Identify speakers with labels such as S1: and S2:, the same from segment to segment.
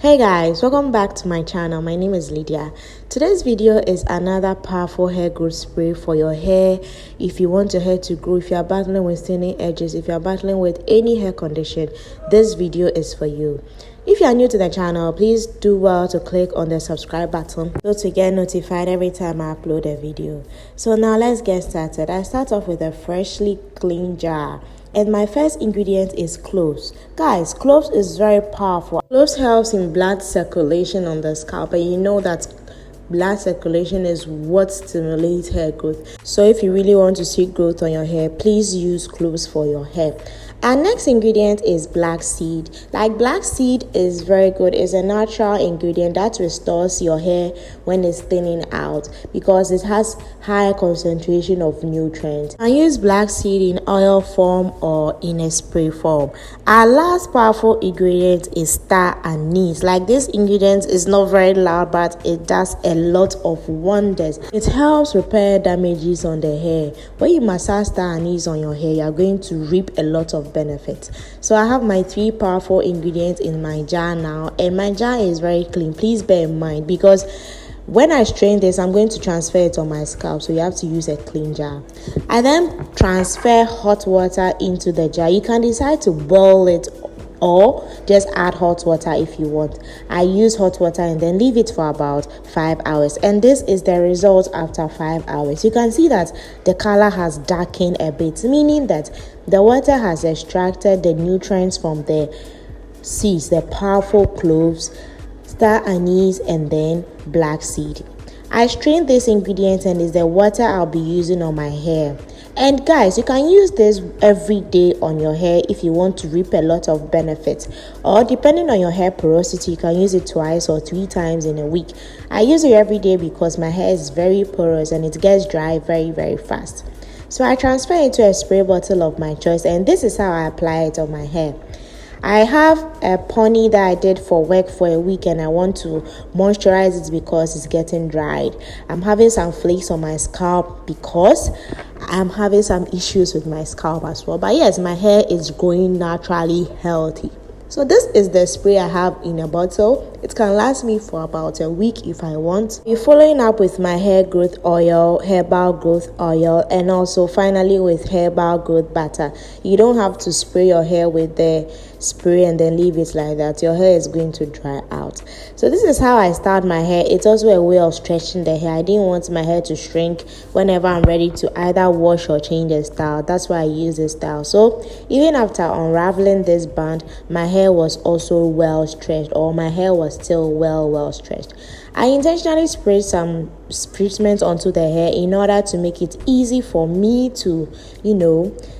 S1: Hey guys, welcome back to my channel. My name is Lydia. Today's video is another powerful hair growth spray for your hair. If you want your hair to grow, if you are battling with thinning edges, if you are battling with any hair condition, this video is for you. If you are new to the channel, please do well to click on the subscribe button so to get notified every time I upload a video. So now let's get started. I start off with a freshly clean jar. And my first ingredient is cloves. Guys, cloves is very powerful. Cloves helps in blood circulation on the scalp, and you know that blood circulation is what stimulates hair growth. So if you really want to see growth on your hair, please use cloves for your hair. Our next ingredient is black seed. Like black seed is very good. It's a natural ingredient that restores your hair when it's thinning out because it has high concentration of nutrients. I use black seed in oil form or in a spray form. Our last powerful ingredient is star anise. Like this ingredient is not very loud, but it does a lot of wonders. It helps repair damages on the hair. When you massage star anise on your hair, you are going to reap a lot of benefits. So I have my 3 powerful ingredients in my jar now, and my jar is very clean. Please bear in mind because when I strain this, I'm going to transfer it on my scalp, so you have to use a clean jar. I then transfer hot water into the jar. You can decide to boil it or just add hot water if you want. I use hot water and then leave it for about 5 hours, and this is the result after 5 hours. You can see that the color has darkened a bit, meaning that the water has extracted the nutrients from the seeds, the powerful cloves, star anise, and then black seed. I strain this ingredient and is the water I'll be using on my hair. And guys, you can use this every day on your hair if you want to reap a lot of benefits, or depending on your hair porosity, you can use it 2 or 3 times in a week. I use it every day because my hair is very porous and it gets dry very fast. So I transfer it to a spray bottle of my choice, and this is how I apply it on my hair. I have a pony that I did for work for a week, and I want to moisturize it because it's getting dried. I'm having some flakes on my scalp because I'm having some issues with my scalp as well. But yes, my hair is growing naturally healthy. So this is the spray I have in a bottle. It can last me for about a week if I want. We're following up with my hair growth oil, herbal growth oil, and also finally with herbal growth butter. You don't have to spray your hair with the spray and then leave it like that. Your hair is going to dry out. So this is how I start my hair. It's also a way of stretching the hair. I didn't want my hair to shrink whenever I'm ready to either wash or change the style. That's why I use this style. So even after unraveling this band, my hair was also well stretched, or my hair was still well stretched. I intentionally sprayed some treatment onto the hair in order to make it easy for me to,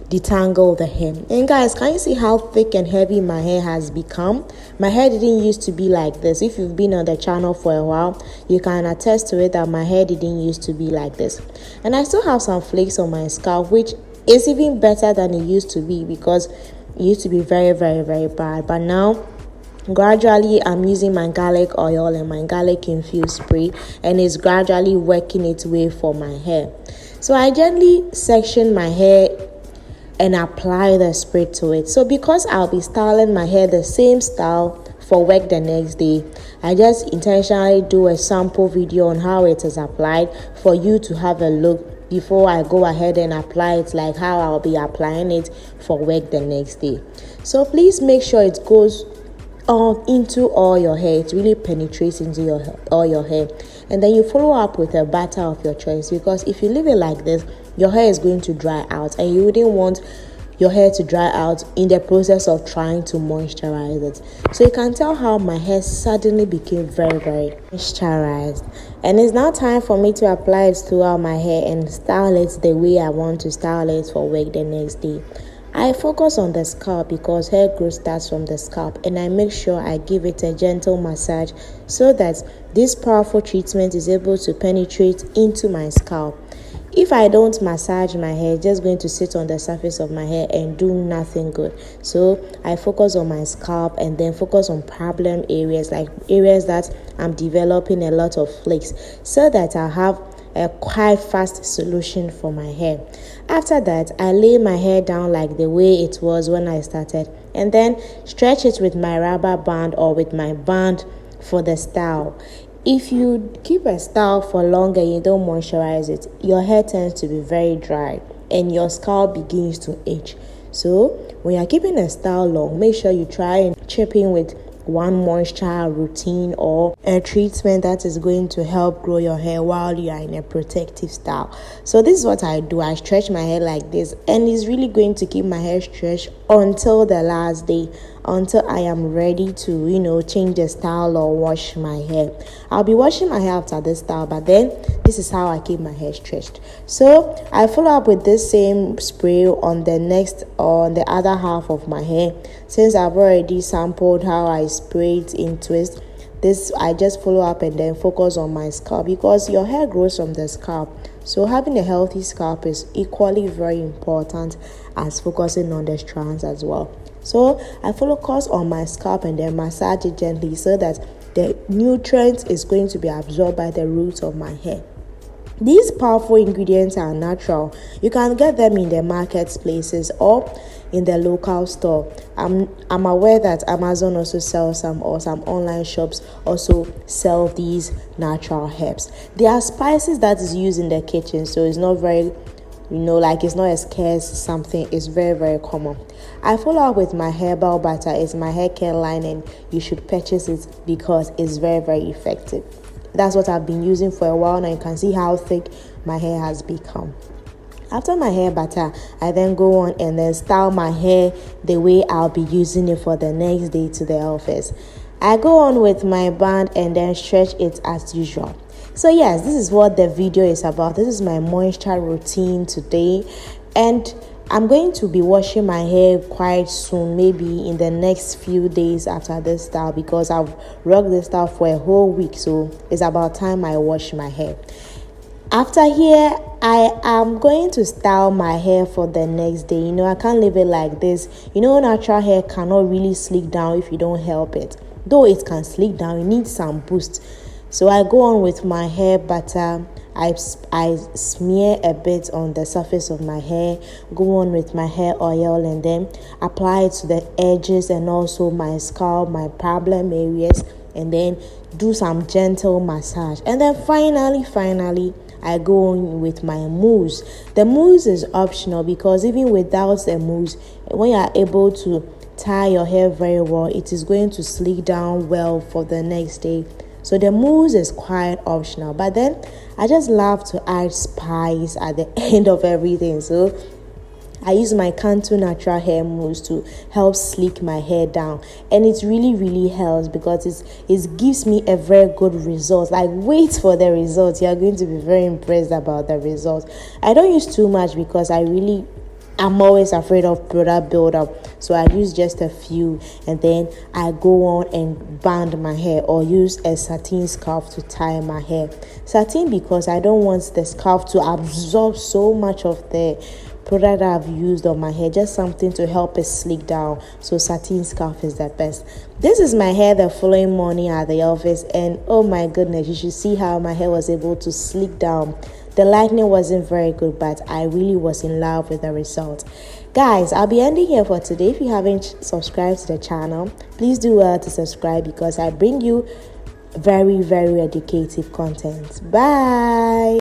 S1: detangle the hair. And guys, can you see how thick and heavy my hair has become? My hair didn't used to be like this. If you've been on the channel for a while, you can attest to it that my hair didn't used to be like this. And I still have some flakes on my scalp, which is even better than it used to be because it used to be very bad. But now gradually I'm using my garlic oil and my garlic infused spray, and it's gradually working its way for my hair. So I gently section my hair and apply the spray to it. So because I'll be styling my hair the same style for work the next day, I just intentionally do a sample video on how it is applied for you to have a look before I go ahead and apply it, like how I'll be applying it for work the next day. So please make sure it goes into all your hair. It really penetrates into all your hair, and then you follow up with a butter of your choice, because if you leave it like this, your hair is going to dry out, and you wouldn't want your hair to dry out in the process of trying to moisturize it. So you can tell how my hair suddenly became very moisturized, and it's now time for me to apply it throughout my hair and style it the way I want to style it for work the next day. I focus on the scalp because hair growth starts from the scalp, and I make sure I give it a gentle massage so that this powerful treatment is able to penetrate into my scalp. If I don't massage my hair, it's just going to sit on the surface of my hair and do nothing good. So I focus on my scalp and then focus on problem areas, like areas that I'm developing a lot of flakes, so that I have a quite fast solution for my hair. After that, I lay my hair down like the way it was when I started, and then stretch it with my rubber band or with my band for the style. If you keep a style for long and you don't moisturize it, your hair tends to be very dry and your scalp begins to itch. So when you're keeping a style long, make sure you try and chip in with one moisture routine or a treatment that is going to help grow your hair while you are in a protective style. So this is what I do. I stretch my hair like this, and it's really going to keep my hair stretched until the last day, until I am ready to change the style or wash my hair. I'll be washing my hair after this style, but then this is how I keep my hair stretched. So I follow up with this same spray on the other half of my hair. Since I've already sampled how I spray it in twist, this I just follow up and then focus on my scalp, because your hair grows from the scalp. So having a healthy scalp is equally very important as focusing on the strands as well. So I focus on my scalp and then massage it gently so that the nutrients is going to be absorbed by the roots of my hair. These powerful ingredients are natural. You can get them in the marketplaces or in the local store. I'm aware that Amazon also sells some, or some online shops also sell these natural herbs. There are spices that is used in the kitchen, so it's not very it's not a scarce something. It's very, very common. I follow up with my herbal butter. It's my hair care line, and you should purchase it because it's very, very effective. That's what I've been using for a while now. You can see how thick my hair has become. After my hair butter, I then go on and then style my hair the way I'll be using it for the next day to the office. I go on with my band and then stretch it as usual. So yes, this is what the video is about. This is my moisture routine today, and I'm going to be washing my hair quite soon, maybe in the next few days after this style, because I've rocked this style for a whole week, so it's about time I wash my hair. After here, I am going to style my hair for the next day. I can't leave it like this. Natural hair cannot really slick down if you don't help it. Though it can slick down, you need some boost. So I go on with my hair butter. I smear a bit on the surface of my hair, go on with my hair oil, and then apply it to the edges and also my scalp, my problem areas, and then do some gentle massage. And then finally, I go on with my mousse. The mousse is optional, because even without the mousse, when you are able to tie your hair very well, it is going to slick down well for the next day. So the mousse is quite optional, but then I just love to add spice at the end of everything. So I use my Cantu natural hair mousse to help slick my hair down, and it really, really helps because it gives me a very good result. Like, wait for the results. You are going to be very impressed about the results. I don't use too much because I'm always afraid of product buildup, so I use just a few, and then I go on and band my hair or use a satin scarf to tie my hair. Satin because I don't want the scarf to absorb so much of the product that I've used on my hair, just something to help it slick down. So satin scarf is the best. This is my hair the following morning at the office, and oh my goodness, you should see how my hair was able to slick down. The lighting wasn't very good, but I really was in love with the result. Guys, I'll be ending here for today. If you haven't subscribed to the channel, please do well to subscribe, because I bring you very, very educative content. Bye.